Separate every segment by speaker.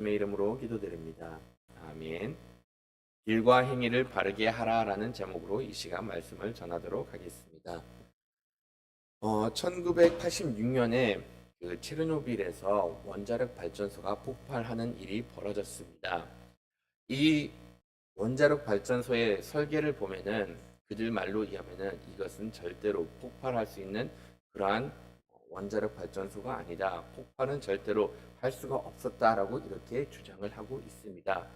Speaker 1: 주님의 이름으로 기도드립니다. 아멘. 길과 행위를 바르게 하라라는 제목으로 이 시간 말씀을 전하도록 하겠습니다. 1986년에 그 체르노빌에서 원자력 발전소가 폭발하는 일이 벌어졌습니다. 이 원자력 발전소의 설계를 보면은 그들 말로 의하면은 이것은 절대로 폭발할 수 있는 그러한 원자력 발전소가 아니다. 폭발은 절대로 할 수가 없었다라고 이렇게 주장을 하고 있습니다.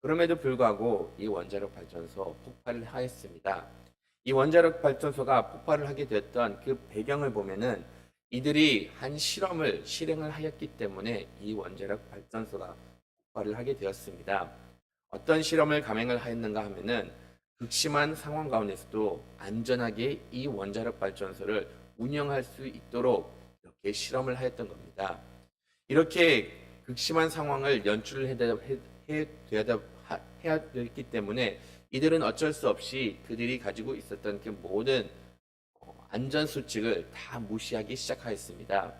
Speaker 1: 그럼에도 불구하고 이 원자력 발전소 폭발을 하였습니다. 이 원자력 발전소가 폭발을 하게 됐던 그 배경을 보면은 이들이 한 실험을 실행을 하였기 때문에 이 원자력 발전소가 폭발을 하게 되었습니다. 어떤 실험을 감행을 하였는가 하면은 극심한 상황 가운데서도 안전하게 이 원자력 발전소를 운영할 수 있도록 이렇게 실험을 하였던 겁니다. 이렇게 극심한 상황을 연출을 해야 되기 때문에 이들은 어쩔 수 없이 그들이 가지고 있었던 그 모든 안전 수칙을 다 무시하기 시작하였습니다.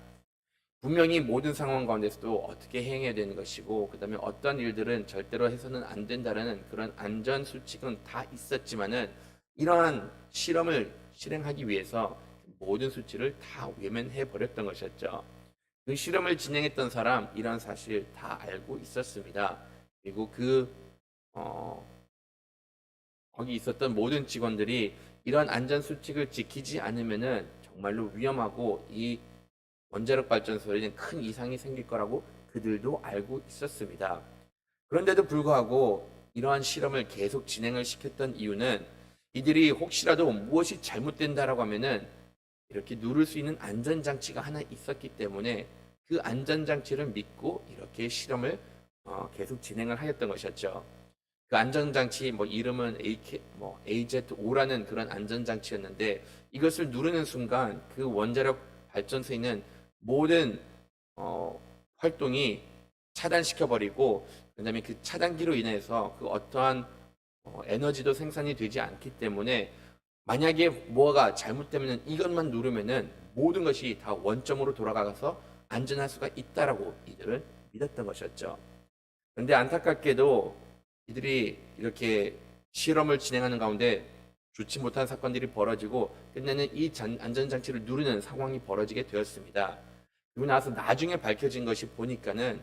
Speaker 1: 분명히 모든 상황 가운데서도 어떻게 행해야 되는 것이고 그 다음에 어떤 일들은 절대로 해서는 안 된다는 그런 안전 수칙은 다 있었지만은 이러한 실험을 실행하기 위해서 모든 수칙을 다 외면해 버렸던 것이었죠. 그 실험을 진행했던 사람 이런 사실 다 알고 있었습니다. 그리고 거기 있었던 모든 직원들이 이런 안전 수칙을 지키지 않으면은 정말로 위험하고 이 원자력 발전소에는 큰 이상이 생길 거라고 그들도 알고 있었습니다. 그런데도 불구하고 이러한 실험을 계속 진행을 시켰던 이유는 이들이 혹시라도 무엇이 잘못된다라고 하면은 이렇게 누를 수 있는 안전장치가 하나 있었기 때문에 그 안전장치를 믿고 이렇게 실험을 계속 진행을 하였던 것이었죠. 그 안전장치 이름은 AZ5라는 그런 안전장치였는데 이것을 누르는 순간 그 원자력 발전소에 있는 모든 활동이 차단시켜 버리고 그다음에 그 차단기로 인해서 그 어떠한 에너지도 생산이 되지 않기 때문에 만약에 뭐가 잘못되면 이것만 누르면은 모든 것이 다 원점으로 돌아가서 안전할 수가 있다라고 이들은 믿었던 것이었죠. 그런데 안타깝게도 이들이 이렇게 실험을 진행하는 가운데 좋지 못한 사건들이 벌어지고 끝내는 이 안전장치를 누르는 상황이 벌어지게 되었습니다. 그리고 나서 나중에 밝혀진 것이 보니까는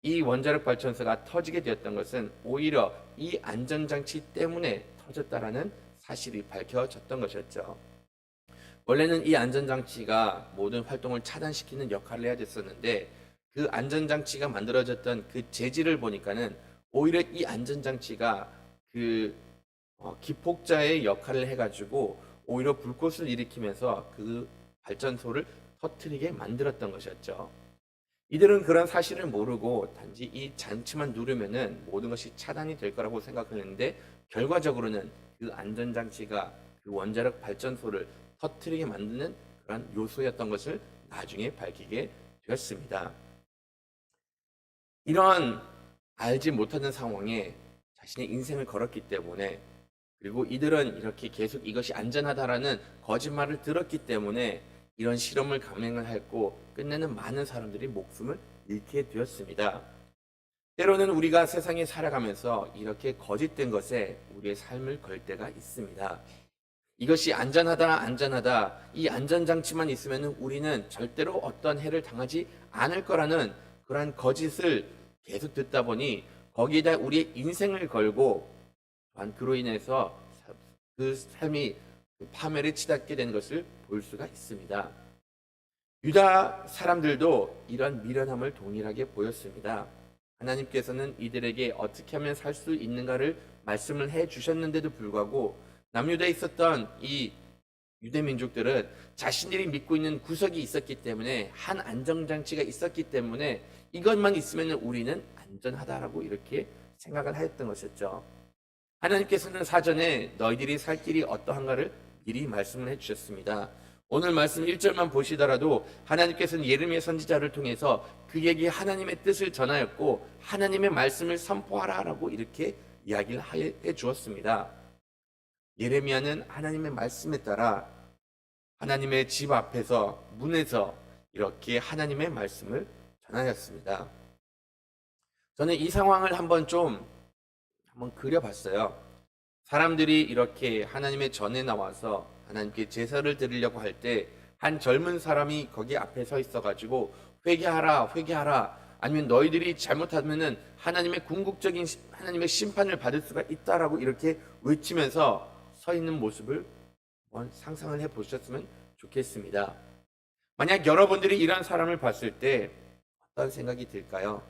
Speaker 1: 이 원자력 발전소가 터지게 되었던 것은 오히려 이 안전장치 때문에 터졌다라는 사실이 밝혀졌던 것이었죠. 원래는 이 안전장치가 모든 활동을 차단시키는 역할을 해야 됐었는데 그 안전장치가 만들어졌던 그 재질을 보니까는 오히려 이 안전장치가 그 기폭자의 역할을 해가지고 오히려 불꽃을 일으키면서 그 발전소를 터트리게 만들었던 것이었죠. 이들은 그런 사실을 모르고 단지 이 장치만 누르면은 모든 것이 차단이 될 거라고 생각했는데 결과적으로는 그 안전장치가 그 원자력 발전소를 터트리게 만드는 그런 요소였던 것을 나중에 밝히게 되었습니다. 이러한 알지 못하는 상황에 자신의 인생을 걸었기 때문에 그리고 이들은 이렇게 계속 이것이 안전하다라는 거짓말을 들었기 때문에 이런 실험을 감행을 했고 끝내는 많은 사람들이 목숨을 잃게 되었습니다. 때로는 우리가 세상에 살아가면서 이렇게 거짓된 것에 우리의 삶을 걸 때가 있습니다. 이것이 안전하다. 이 안전장치만 있으면 우리는 절대로 어떤 해를 당하지 않을 거라는 그러한 거짓을 계속 듣다 보니 거기에다 우리의 인생을 걸고 또한 그로 인해서 그 삶이 파멸에 치닫게 되는 것을 볼 수가 있습니다. 유다 사람들도 이런 미련함을 동일하게 보였습니다. 하나님께서는 이들에게 어떻게 하면 살 수 있는가를 말씀을 해 주셨는데도 불구하고 남유다에 있었던 이 유대 민족들은 자신들이 믿고 있는 구석이 있었기 때문에 한 안정장치가 있었기 때문에 이것만 있으면 우리는 안전하다라고 이렇게 생각을 하였던 것이었죠. 하나님께서는 사전에 너희들이 살 길이 어떠한가를 미리 말씀을 해주셨습니다. 오늘 말씀 1절만 보시더라도 하나님께서는 예레미야 선지자를 통해서 그에게 하나님의 뜻을 전하였고 하나님의 말씀을 선포하라라고 이렇게 이야기를 해 주었습니다. 예레미야는 하나님의 말씀에 따라 하나님의 집 앞에서 문에서 이렇게 하나님의 말씀을 전하였습니다. 저는 이 상황을 한번 그려봤어요. 사람들이 이렇게 하나님의 전에 나와서 하나님께 제사를 드리려고 할 때 한 젊은 사람이 거기 앞에 서 있어가지고 회개하라, 회개하라. 아니면 너희들이 잘못하면은 하나님의 심판을 받을 수가 있다라고 이렇게 외치면서 서 있는 모습을 한번 상상을 해 보셨으면 좋겠습니다. 만약 여러분들이 이런 사람을 봤을 때 어떤 생각이 들까요?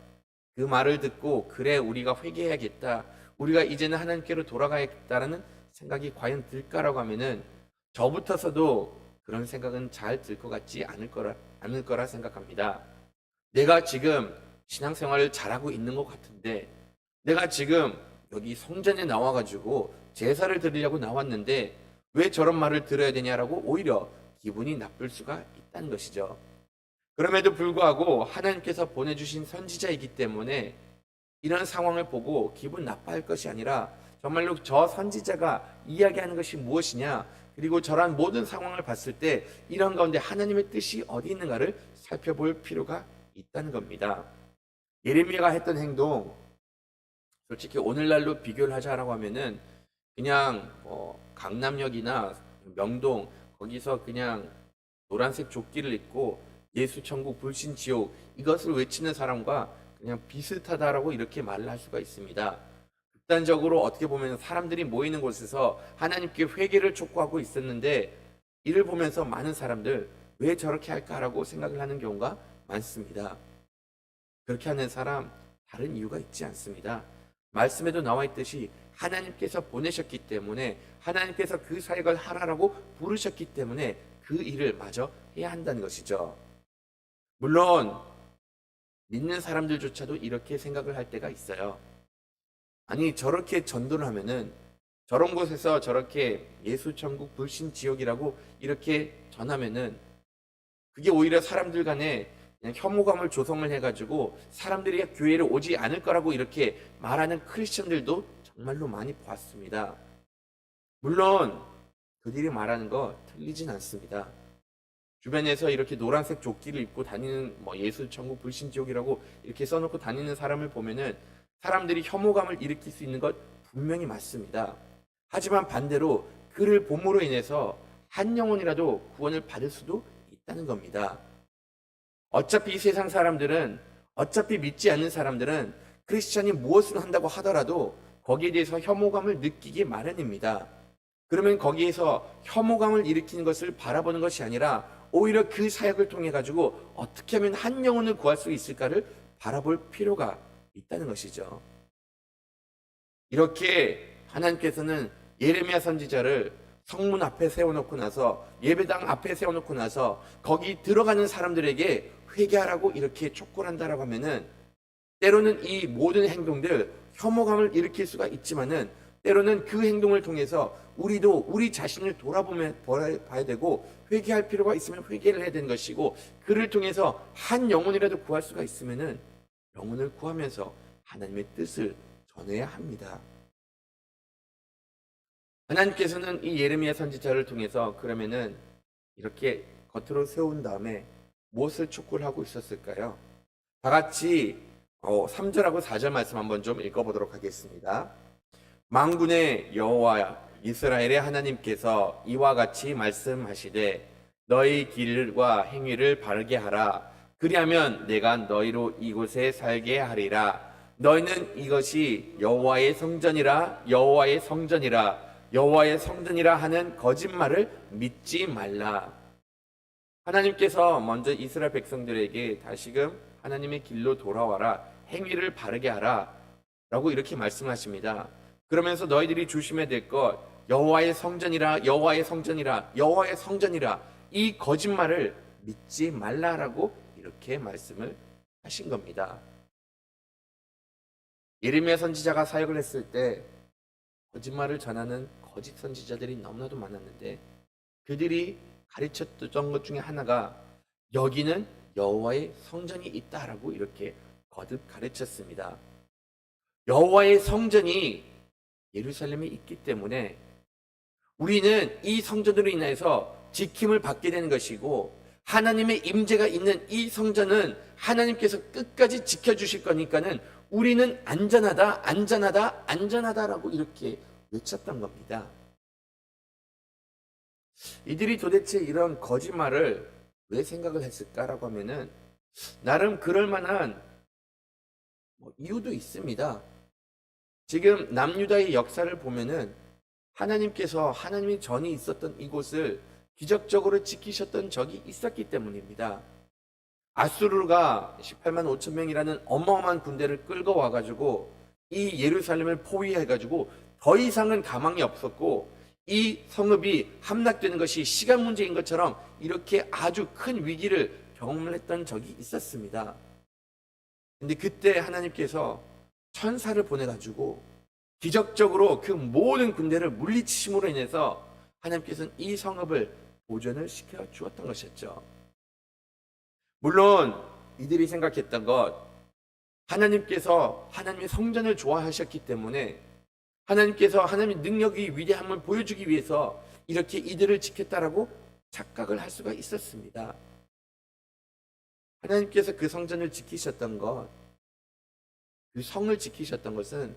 Speaker 1: 그 말을 듣고 그래 우리가 회개해야겠다. 우리가 이제는 하나님께로 돌아가야겠다라는 생각이 과연 들까라고 하면은 저부터서도 그런 생각은 잘 들 것 같지 않을 거라 생각합니다. 내가 지금 신앙생활을 잘하고 있는 것 같은데 내가 지금 여기 성전에 나와가지고 제사를 드리려고 나왔는데 왜 저런 말을 들어야 되냐라고 오히려 기분이 나쁠 수가 있다는 것이죠. 그럼에도 불구하고 하나님께서 보내주신 선지자이기 때문에 이런 상황을 보고 기분 나빠할 것이 아니라 정말로 저 선지자가 이야기하는 것이 무엇이냐, 그리고 저런 모든 상황을 봤을 때 이런 가운데 하나님의 뜻이 어디 있는가를 살펴볼 필요가 있다는 겁니다. 예레미야가 했던 행동, 솔직히 오늘날로 비교를 하자라고 하면은 그냥 강남역이나 명동 거기서 그냥 노란색 조끼를 입고 예수 천국 불신 지옥 이것을 외치는 사람과 그냥 비슷하다라고 이렇게 말을 할 수가 있습니다. 극단적으로 어떻게 보면 사람들이 모이는 곳에서 하나님께 회개를 촉구하고 있었는데 이를 보면서 많은 사람들 왜 저렇게 할까라고 생각을 하는 경우가 많습니다. 그렇게 하는 사람 다른 이유가 있지 않습니다. 말씀에도 나와 있듯이 하나님께서 보내셨기 때문에 하나님께서 그 사역을 하라라고 부르셨기 때문에 그 일을 마저 해야 한다는 것이죠. 물론 믿는 사람들조차도 이렇게 생각을 할 때가 있어요. 아니 저렇게 전도를 하면은 저런 곳에서 저렇게 예수 천국 불신 지옥이라고 이렇게 전하면은 그게 오히려 사람들 간에 그냥 혐오감을 조성을 해가지고 사람들이 교회를 오지 않을 거라고 이렇게 말하는 크리스천들도 정말로 많이 보았습니다. 물론 그들이 말하는 거 틀리진 않습니다. 주변에서 이렇게 노란색 조끼를 입고 다니는 예수 천국 불신 지옥이라고 이렇게 써놓고 다니는 사람을 보면은 사람들이 혐오감을 일으킬 수 있는 것 분명히 맞습니다. 하지만 반대로 그를 봄으로 인해서 한 영혼이라도 구원을 받을 수도 있다는 겁니다. 어차피 이 세상 사람들은, 어차피 믿지 않는 사람들은 크리스천이 무엇을 한다고 하더라도 거기에 대해서 혐오감을 느끼기 마련입니다. 그러면 거기에서 혐오감을 일으키는 것을 바라보는 것이 아니라 오히려 그 사역을 통해 가지고 어떻게 하면 한 영혼을 구할 수 있을까를 바라볼 필요가 있다는 것이죠. 이렇게 하나님께서는 예레미야 선지자를 성문 앞에 세워놓고 나서 예배당 앞에 세워놓고 나서 거기 들어가는 사람들에게 회개하라고 이렇게 촉구를 한다라고 하면은 때로는 이 모든 행동들 혐오감을 일으킬 수가 있지만은 때로는 그 행동을 통해서 우리도 우리 자신을 돌아봐야 되고 회개할 필요가 있으면 회개를 해야 되는 것이고 그를 통해서 한 영혼이라도 구할 수가 있으면은 영혼을 구하면서 하나님의 뜻을 전해야 합니다. 하나님께서는 이 예레미야 선지자를 통해서 그러면은 이렇게 겉으로 세운 다음에 무엇을 촉구를 하고 있었을까요? 다 같이 3절하고 4절 말씀 한번 좀 읽어보도록 하겠습니다. 만군의 여호와 이스라엘의 하나님께서 이와 같이 말씀하시되 너희 길과 행위를 바르게 하라. 그리하면 내가 너희로 이곳에 살게 하리라. 너희는 이것이 여호와의 성전이라 여호와의 성전이라 여호와의 성전이라 하는 거짓말을 믿지 말라. 하나님께서 먼저 이스라엘 백성들에게 다시금 하나님의 길로 돌아와라. 행위를 바르게 하라. 라고 이렇게 말씀하십니다. 그러면서 너희들이 조심해야 될 것 여호와의 성전이라 여호와의 성전이라 여호와의 성전이라 이 거짓말을 믿지 말라라고 이렇게 말씀을 하신 겁니다. 예레미야 선지자가 사역을 했을 때 거짓말을 전하는 거짓 선지자들이 너무나도 많았는데 그들이 가르쳤던 것 중에 하나가 여기는 여호와의 성전이 있다라고 이렇게 거듭 가르쳤습니다. 여호와의 성전이 예루살렘에 있기 때문에 우리는 이 성전으로 인해서 지킴을 받게 되는 것이고 하나님의 임재가 있는 이 성전은 하나님께서 끝까지 지켜주실 거니까는 우리는 안전하다, 안전하다, 안전하다라고 이렇게 외쳤던 겁니다. 이들이 도대체 이런 거짓말을 왜 생각을 했을까라고 하면은 나름 그럴 만한 이유도 있습니다. 지금 남유다의 역사를 보면은 하나님이 전이 있었던 이곳을 기적적으로 지키셨던 적이 있었기 때문입니다. 아수르가 18만 5천 명이라는 어마어마한 군대를 끌고 와가지고 이 예루살렘을 포위해가지고 더 이상은 가망이 없었고 이 성읍이 함락되는 것이 시간 문제인 것처럼 이렇게 아주 큰 위기를 경험을 했던 적이 있었습니다. 근데 그때 하나님께서 천사를 보내가지고 기적적으로 그 모든 군대를 물리치심으로 인해서 하나님께서는 이 성읍을 보존을 시켜 주었던 것이었죠. 물론 이들이 생각했던 것, 하나님께서 하나님의 성전을 좋아하셨기 때문에 하나님께서 하나님의 능력이 위대함을 보여주기 위해서 이렇게 이들을 지켰다라고 착각을 할 수가 있었습니다. 하나님께서 그 성전을 지키셨던 것, 그 성을 지키셨던 것은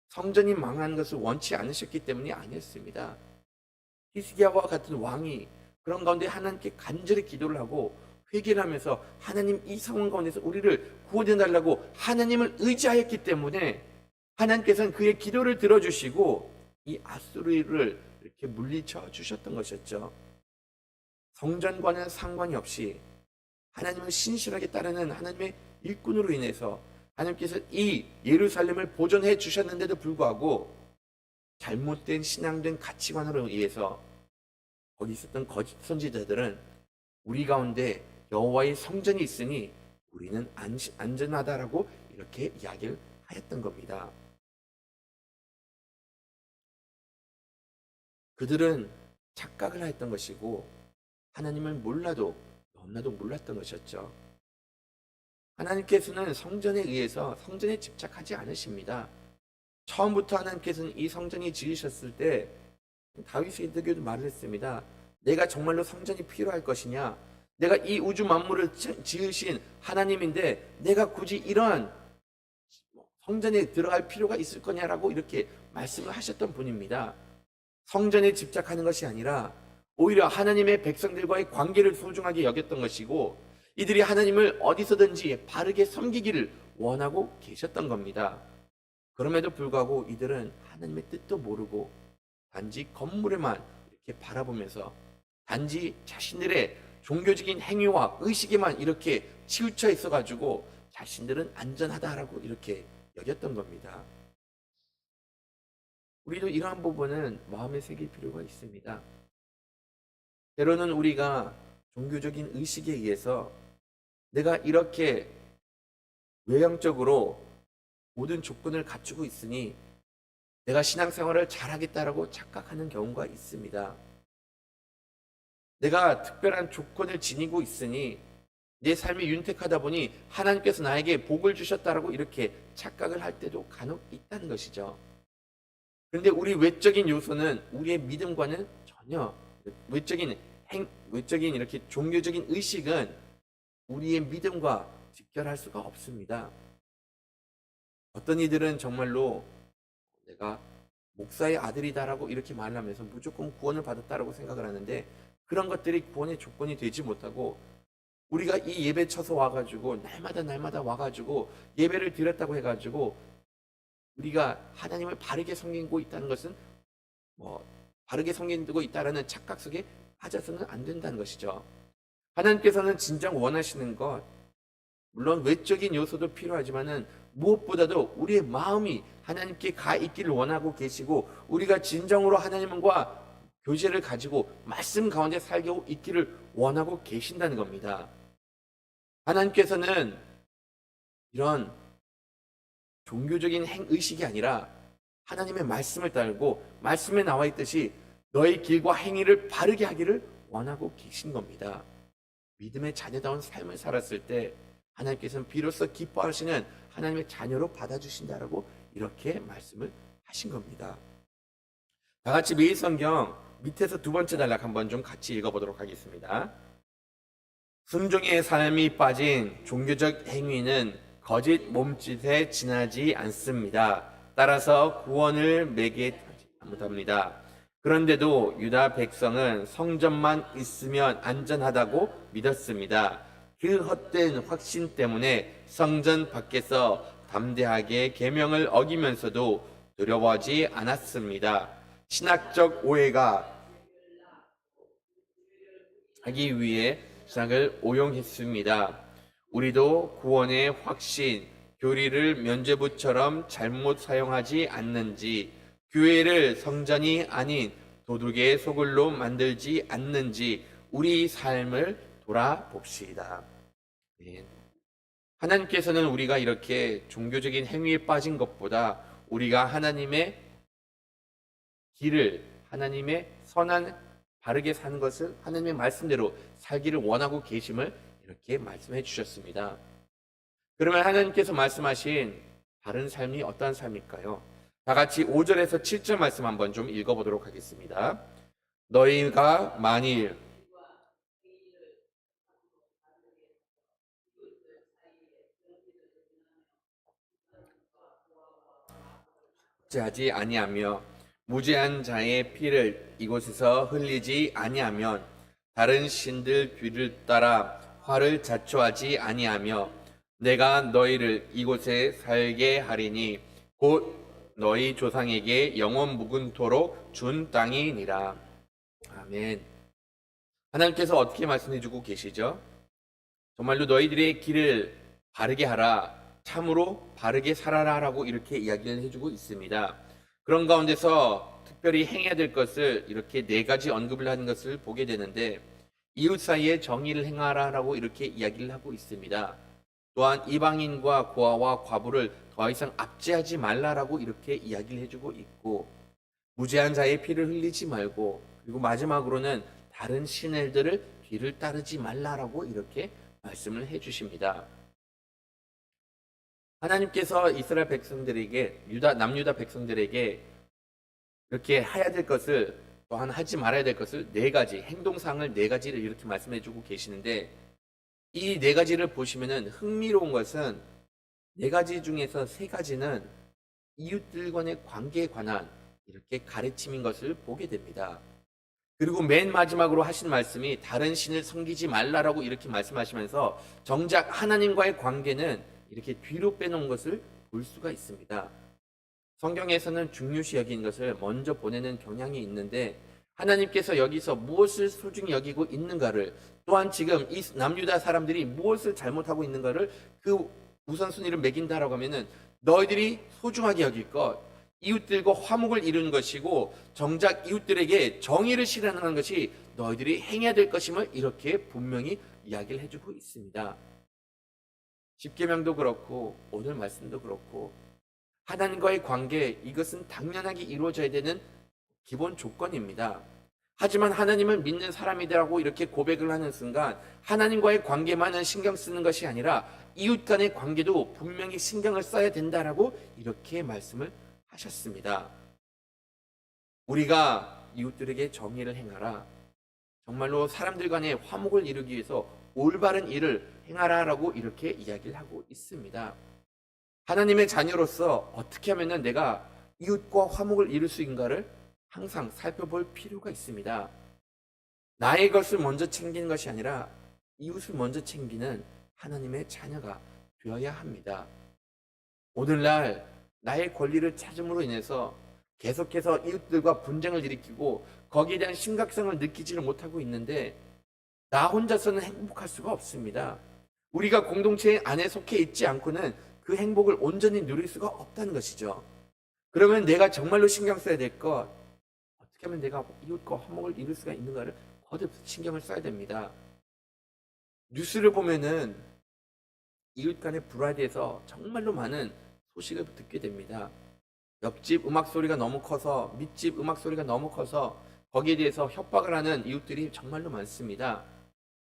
Speaker 1: 성전이 망하는 것을 원치 않으셨기 때문이 아니었습니다. 히스기야와 같은 왕이 그런 가운데 하나님께 간절히 기도를 하고 회개를 하면서 하나님 이 상황 가운데서 우리를 구원해 달라고 하나님을 의지하였기 때문에 하나님께서는 그의 기도를 들어주시고 이 아수르를 이렇게 물리쳐 주셨던 것이었죠. 성전과는 상관이 없이 하나님을 신실하게 따르는 하나님의 일꾼으로 인해서 하나님께서 이 예루살렘을 보존해 주셨는데도 불구하고 잘못된 신앙된 가치관으로 의해서 거기 있었던 거짓 선지자들은 우리 가운데 여호와의 성전이 있으니 우리는 안전하다라고 이렇게 이야기를 하였던 겁니다. 그들은 착각을 하였던 것이고 하나님을 너무나도 몰랐던 것이었죠. 하나님께서는 성전에 의해서 성전에 집착하지 않으십니다. 처음부터 하나님께서는 이 성전이 지으셨을 때 다윗이 에게도 말을 했습니다. 내가 정말로 성전이 필요할 것이냐? 내가 이 우주 만물을 지으신 하나님인데 내가 굳이 이러한 성전에 들어갈 필요가 있을 거냐라고 이렇게 말씀을 하셨던 분입니다. 성전에 집착하는 것이 아니라 오히려 하나님의 백성들과의 관계를 소중하게 여겼던 것이고 이들이 하나님을 어디서든지 바르게 섬기기를 원하고 계셨던 겁니다. 그럼에도 불구하고 이들은 하나님의 뜻도 모르고 단지 건물에만 이렇게 바라보면서 단지 자신들의 종교적인 행위와 의식에만 이렇게 치우쳐 있어가지고 자신들은 안전하다라고 이렇게 여겼던 겁니다. 우리도 이러한 부분은 마음에 새길 필요가 있습니다. 때로는 우리가 종교적인 의식에 의해서 내가 이렇게 외형적으로 모든 조건을 갖추고 있으니 내가 신앙생활을 잘하겠다라고 착각하는 경우가 있습니다. 내가 특별한 조건을 지니고 있으니 내 삶이 윤택하다 보니 하나님께서 나에게 복을 주셨다라고 이렇게 착각을 할 때도 간혹 있다는 것이죠. 그런데 우리 외적인 요소는 우리의 믿음과는 전혀 외적인 이렇게 종교적인 의식은 우리의 믿음과 직결할 수가 없습니다. 어떤 이들은 정말로 내가 목사의 아들이다라고 이렇게 말하면서 무조건 구원을 받았다라고 생각을 하는데 그런 것들이 구원의 조건이 되지 못하고 우리가 이 예배 쳐서 와가지고 날마다 와가지고 예배를 드렸다고 해가지고 우리가 하나님을 바르게 섬기고 있다는 것은 바르게 섬기고 있다라는 착각 속에 빠져서는 안 된다는 것이죠. 하나님께서는 진정 원하시는 것, 물론 외적인 요소도 필요하지만은 무엇보다도 우리의 마음이 하나님께 가 있기를 원하고 계시고 우리가 진정으로 하나님과 교제를 가지고 말씀 가운데 살고 있기를 원하고 계신다는 겁니다. 하나님께서는 이런 종교적인 의식이 아니라 하나님의 말씀을 따르고 말씀에 나와 있듯이 너의 길과 행위를 바르게 하기를 원하고 계신 겁니다. 믿음의 자녀다운 삶을 살았을 때 하나님께서는 비로소 기뻐하시는 하나님의 자녀로 받아주신다라고 이렇게 말씀을 하신 겁니다. 다 같이 매일 성경 밑에서 두 번째 단락 한번 좀 같이 읽어보도록 하겠습니다. 순종의 삶이 빠진 종교적 행위는 거짓 몸짓에 지나지 않습니다. 따라서 구원을 매게 못합니다. 그런데도 유다 백성은 성전만 있으면 안전하다고 믿었습니다. 그 헛된 확신 때문에 성전 밖에서 담대하게 계명을 어기면서도 두려워하지 않았습니다. 신학적 오해가 하기 위해 신학을 오용했습니다. 우리도 구원의 확신, 교리를 면죄부처럼 잘못 사용하지 않는지, 교회를 성전이 아닌 도둑의 소굴로 만들지 않는지 우리 삶을 돌아봅시다. 네. 하나님께서는 우리가 이렇게 종교적인 행위에 빠진 것보다 우리가 하나님의 길을, 하나님의 선한 바르게 사는 것을 하나님의 말씀대로 살기를 원하고 계심을 이렇게 말씀해 주셨습니다. 그러면 하나님께서 말씀하신 바른 삶이 어떠한 삶일까요? 다 같이 5절에서 7절 말씀 한번 좀 읽어보도록 하겠습니다. 너희가 만일 하지 아니하며 무죄한 자의 피를 이곳에서 흘리지 아니하면 다른 신들 뒤를 따라 화를 자초하지 아니하며 내가 너희를 이곳에 살게 하리니 곧 너희 조상에게 영원 묵은토록 준 땅이니라. 아멘. 하나님께서 어떻게 말씀해 주고 계시죠? 정말로 너희들의 길을 바르게 하라, 참으로 바르게 살아라 라고 이렇게 이야기를 해주고 있습니다. 그런 가운데서 특별히 행해야 될 것을 이렇게 4가지 언급을 하는 것을 보게 되는데, 이웃 사이에 정의를 행하라 라고 이렇게 이야기를 하고 있습니다. 또한 이방인과 고아와 과부를 더 이상 압제하지 말라라고 이렇게 이야기를 해주고 있고, 무죄한 자의 피를 흘리지 말고, 그리고 마지막으로는 다른 신들을 뒤를 따르지 말라라고 이렇게 말씀을 해주십니다. 하나님께서 이스라엘 백성들에게, 남유다 백성들에게 이렇게 해야 될 것을, 또한 하지 말아야 될 것을 4가지, 행동사항을 4가지를 이렇게 말씀해주고 계시는데, 이 4가지를 보시면은 흥미로운 것은 4가지 중에서 3가지는 이웃들과의 관계에 관한 이렇게 가르침인 것을 보게 됩니다. 그리고 맨 마지막으로 하신 말씀이 다른 신을 섬기지 말라라고 이렇게 말씀하시면서 정작 하나님과의 관계는 이렇게 뒤로 빼놓은 것을 볼 수가 있습니다. 성경에서는 중요시 여기는 것을 먼저 보내는 경향이 있는데, 하나님께서 여기서 무엇을 소중히 여기고 있는가를, 또한 지금 이 남유다 사람들이 무엇을 잘못하고 있는가를 그 우선순위를 매긴다라고 하면은 너희들이 소중하게 여길 것, 이웃들과 화목을 이루는 것이고 정작 이웃들에게 정의를 실현하는 것이 너희들이 행해야 될 것임을 이렇게 분명히 이야기를 해주고 있습니다. 십계명도 그렇고 오늘 말씀도 그렇고 하나님과의 관계, 이것은 당연하게 이루어져야 되는 기본 조건입니다. 하지만 하나님을 믿는 사람이라고 이렇게 고백을 하는 순간 하나님과의 관계만은 신경 쓰는 것이 아니라 이웃 간의 관계도 분명히 신경을 써야 된다라고 이렇게 말씀을 하셨습니다. 우리가 이웃들에게 정의를 행하라, 정말로 사람들 간의 화목을 이루기 위해서 올바른 일을 행하라라고 이렇게 이야기를 하고 있습니다. 하나님의 자녀로서 어떻게 하면 내가 이웃과 화목을 이룰 수 있는가를 항상 살펴볼 필요가 있습니다. 나의 것을 먼저 챙기는 것이 아니라 이웃을 먼저 챙기는 하나님의 자녀가 되어야 합니다. 오늘날 나의 권리를 찾음으로 인해서 계속해서 이웃들과 분쟁을 일으키고 거기에 대한 심각성을 느끼지를 못하고 있는데 나 혼자서는 행복할 수가 없습니다. 우리가 공동체 안에 속해 있지 않고는 그 행복을 온전히 누릴 수가 없다는 것이죠. 그러면 내가 정말로 신경 써야 될 것, 어떻게 하면 내가 이웃과 화목을 이룰 수가 있는가를 거듭 신경을 써야 됩니다. 뉴스를 보면은 이웃 간의 불화에 대해서 정말로 많은 소식을 듣게 됩니다. 옆집 음악 소리가 너무 커서, 밑집 음악 소리가 너무 커서 거기에 대해서 협박을 하는 이웃들이 정말로 많습니다.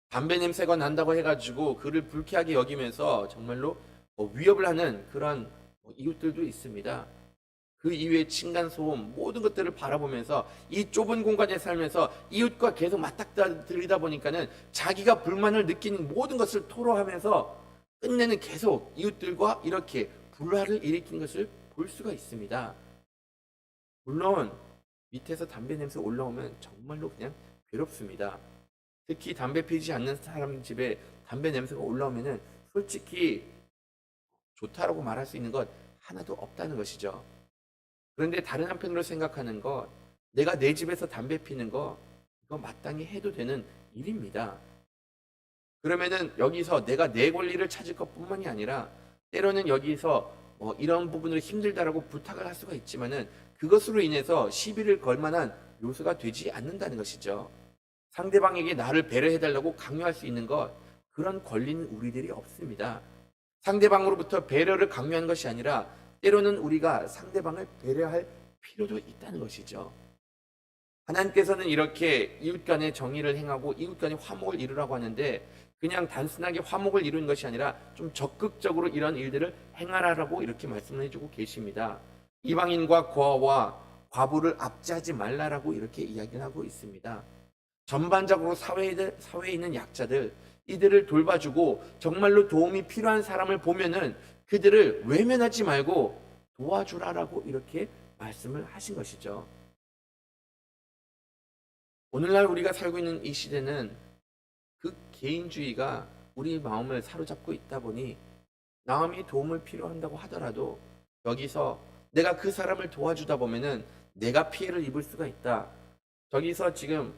Speaker 1: 담배 냄새가 난다고 해가지고 그를 불쾌하게 여기면서 정말로 위협을 하는 그런 이웃들도 있습니다. 그 이후에 층간소음 모든 것들을 바라보면서 이 좁은 공간에 살면서 이웃과 계속 맞닥뜨리다 보니까는 자기가 불만을 느끼는 모든 것을 토로하면서 끝내는 계속 이웃들과 이렇게 불화를 일으키는 것을 볼 수가 있습니다. 물론 밑에서 담배 냄새 올라오면 정말로 그냥 괴롭습니다. 특히 담배 피지 않는 사람 집에 담배 냄새가 올라오면은 솔직히 좋다라고 말할 수 있는 것 하나도 없다는 것이죠. 그런데 다른 한편으로 생각하는 것, 내가 내 집에서 담배 피는 거, 이거 마땅히 해도 되는 일입니다. 그러면은 여기서 내가 내 권리를 찾을 것뿐만이 아니라 때로는 여기서 이런 부분을 힘들다라고 부탁을 할 수가 있지만은 그것으로 인해서 시비를 걸 만한 요소가 되지 않는다는 것이죠. 상대방에게 나를 배려해달라고 강요할 수 있는 것, 그런 권리는 우리들이 없습니다. 상대방으로부터 배려를 강요하는 것이 아니라 때로는 우리가 상대방을 배려할 필요도 있다는 것이죠. 하나님께서는 이렇게 이웃 간의 정의를 행하고 이웃 간의 화목을 이루라고 하는데 그냥 단순하게 화목을 이루는 것이 아니라 좀 적극적으로 이런 일들을 행하라고 이렇게 말씀을 해주고 계십니다. 이방인과 고아와 과부를 압제하지 말라라고 이렇게 이야기를 하고 있습니다. 전반적으로 사회에 있는 약자들, 이들을 돌봐주고 정말로 도움이 필요한 사람을 보면은 그들을 외면하지 말고 도와주라라고 이렇게 말씀을 하신 것이죠. 오늘날 우리가 살고 있는 이 시대는 그 개인주의가 우리 마음을 사로잡고 있다 보니 남이 도움을 필요한다고 하더라도 여기서 내가 그 사람을 도와주다 보면은 내가 피해를 입을 수가 있다. 저기서 지금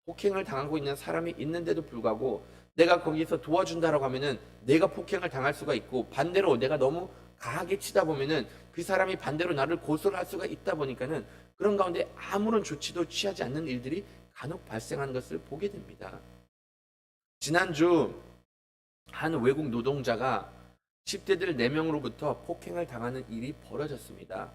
Speaker 1: 폭행을 당하고 있는 사람이 있는데도 불구하고 내가 거기서 도와준다라고 하면은 내가 폭행을 당할 수가 있고 반대로 내가 너무 강하게 치다 보면은 그 사람이 반대로 나를 고소를 할 수가 있다 보니까는 그런 가운데 아무런 조치도 취하지 않는 일들이 간혹 발생하는 것을 보게 됩니다. 지난주 한 외국 노동자가 10대들 4명으로부터 폭행을 당하는 일이 벌어졌습니다.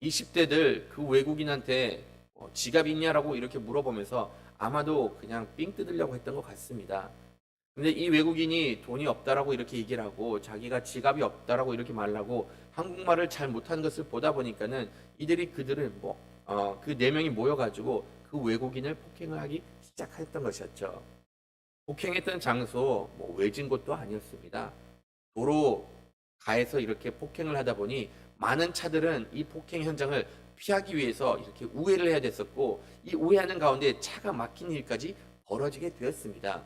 Speaker 1: 20대들 그 외국인한테 지갑 있냐라고 이렇게 물어보면서 아마도 그냥 삥 뜯으려고 했던 것 같습니다. 근데 이 외국인이 돈이 없다라고 이렇게 얘기를 하고 자기가 지갑이 없다라고 이렇게 말하고 한국말을 잘 못하는 것을 보다 보니까는 이들이 그들을 그 4명이 모여가지고 그 외국인을 폭행을 하기 시작했던 것이었죠. 폭행했던 장소 외진 곳도 아니었습니다. 도로 가에서 이렇게 폭행을 하다 보니 많은 차들은 이 폭행 현장을 피하기 위해서 이렇게 우회를 해야 됐었고 이 우회하는 가운데 차가 막힌 일까지 벌어지게 되었습니다.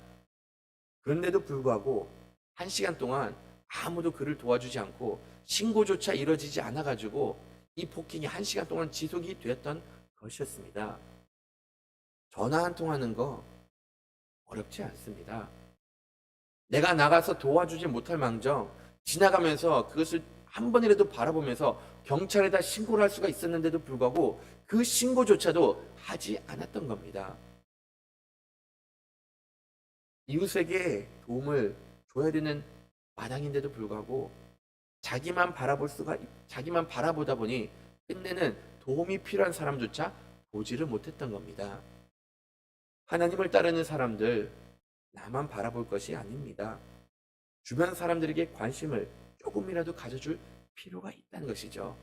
Speaker 1: 그런데도 불구하고 1시간 동안 아무도 그를 도와주지 않고 신고조차 이루어지지 않아가지고 이 폭행이 1시간 동안 지속이 되었던 것이었습니다. 전화 한 통하는 거 어렵지 않습니다. 내가 나가서 도와주지 못할 망정 지나가면서 그것을 한 번이라도 바라보면서 경찰에다 신고를 할 수가 있었는데도 불구하고 그 신고조차도 하지 않았던 겁니다. 이웃에게 도움을 줘야 되는 마당인데도 불구하고 자기만 바라보다 보니 끝내는 도움이 필요한 사람조차 보지를 못했던 겁니다. 하나님을 따르는 사람들 나만 바라볼 것이 아닙니다. 주변 사람들에게 관심을 조금이라도 가져줄 필요가 있다는 것이죠.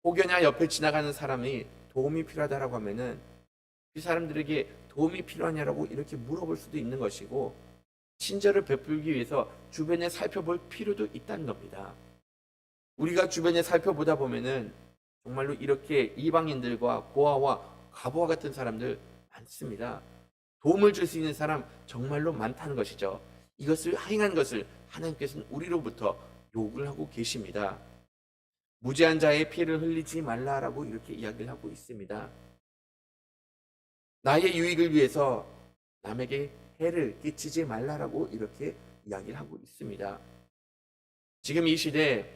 Speaker 1: 혹여나 옆에 지나가는 사람이 도움이 필요하다라고 하면은 그 사람들에게 도움이 필요하냐라고 이렇게 물어볼 수도 있는 것이고 친절을 베풀기 위해서 주변에 살펴볼 필요도 있다는 겁니다. 우리가 주변에 살펴보다 보면은 정말로 이렇게 이방인들과 고아와 과부와 같은 사람들 많습니다. 도움을 줄 수 있는 사람 정말로 많다는 것이죠. 이것을 행한 것을 하나님께서는 우리로부터 요구를 하고 계십니다. 무죄한 자의 피를 흘리지 말라라고 이렇게 이야기를 하고 있습니다. 나의 유익을 위해서 남에게 해를 끼치지 말라라고 이렇게 이야기를 하고 있습니다. 지금 이 시대에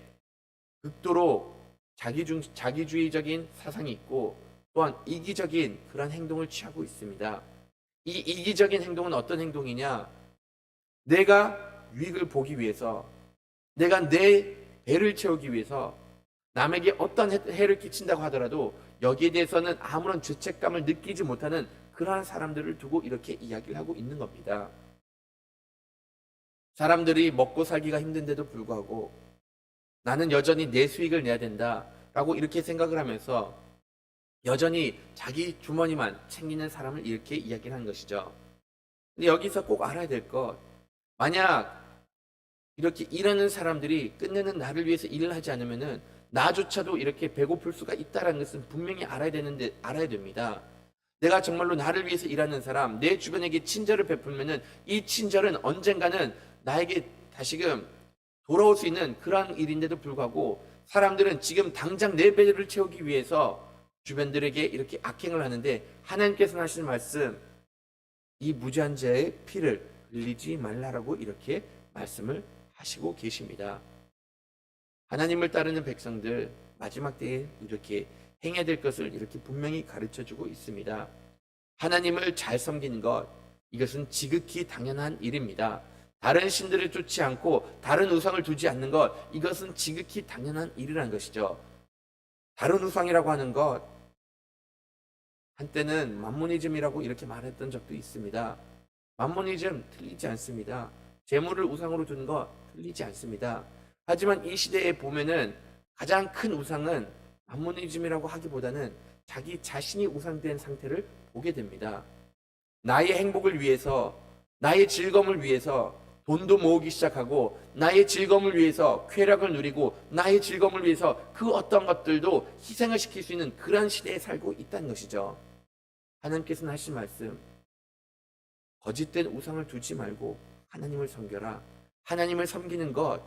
Speaker 1: 극도로 자기주의적인 사상이 있고 또한 이기적인 그런 행동을 취하고 있습니다. 이 이기적인 행동은 어떤 행동이냐? 내가 유익을 보기 위해서, 내가 내 배를 채우기 위해서 남에게 어떤 해를 끼친다고 하더라도 여기에 대해서는 아무런 죄책감을 느끼지 못하는 그러한 사람들을 두고 이렇게 이야기를 하고 있는 겁니다. 사람들이 먹고 살기가 힘든데도 불구하고 나는 여전히 내 수익을 내야 된다라고 이렇게 생각을 하면서 여전히 자기 주머니만 챙기는 사람을 이렇게 이야기를 하는 것이죠. 근데 여기서 꼭 알아야 될 것, 만약 이렇게 일하는 사람들이 끝내는 나를 위해서 일을 하지 않으면은 나조차도 이렇게 배고플 수가 있다는 것은 분명히 알아야 됩니다. 내가 정말로 나를 위해서 일하는 사람, 내 주변에게 친절을 베풀면은 이 친절은 언젠가는 나에게 다시금 돌아올 수 있는 그러한 일인데도 불구하고 사람들은 지금 당장 내 배를 채우기 위해서 주변들에게 이렇게 악행을 하는데 하나님께서는 하시는 말씀, 이 무죄한 자의 피를 흘리지 말라라고 이렇게 말씀을 하시고 계십니다. 하나님을 따르는 백성들 마지막 때에 이렇게 행해야 될 것을 이렇게 분명히 가르쳐 주고 있습니다. 하나님을 잘 섬기는 것, 이것은 지극히 당연한 일입니다. 다른 신들을 쫓지 않고 다른 우상을 두지 않는 것, 이것은 지극히 당연한 일이라는 것이죠. 다른 우상이라고 하는 것, 한때는 만모니즘이라고 이렇게 말했던 적도 있습니다. 만모니즘 틀리지 않습니다. 재물을 우상으로 두는 거 틀리지 않습니다. 하지만 이 시대에 보면은 가장 큰 우상은 만모니즘이라고 하기보다는 자기 자신이 우상된 상태를 보게 됩니다. 나의 행복을 위해서, 나의 즐거움을 위해서 돈도 모으기 시작하고, 나의 즐거움을 위해서 쾌락을 누리고, 나의 즐거움을 위해서 그 어떤 것들도 희생을 시킬 수 있는 그런 시대에 살고 있다는 것이죠. 하나님께서는 하신 말씀, 거짓된 우상을 두지 말고 하나님을 섬겨라. 하나님을 섬기는 것,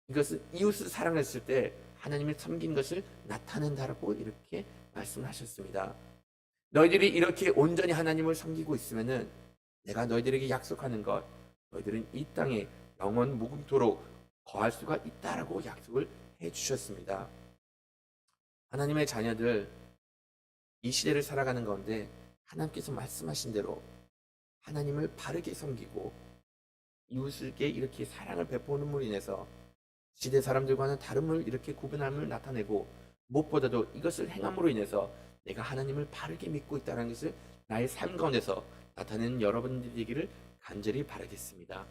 Speaker 1: 이것은 이웃을 사랑했을 때 하나님을 섬긴 것을 나타낸다라고 이렇게 말씀하셨습니다. 너희들이 이렇게 온전히 하나님을 섬기고 있으면은 내가 너희들에게 약속하는 것, 너희들은 이 땅에 영원 무궁토록 거할 수가 있다라고 약속을 해 주셨습니다. 하나님의 자녀들, 이 시대를 살아가는 가운데 하나님께서 말씀하신 대로 하나님을 바르게 섬기고 이웃에게 이렇게 사랑을 베푸는으로 인해서 시대 사람들과는 다름을 이렇게 구분함을 나타내고, 무엇보다도 이것을 행함으로 인해서 내가 하나님을 바르게 믿고 있다는 것을 나의 삶 가운데서 나타내는 여러분들이 되기를 간절히 바라겠습니다.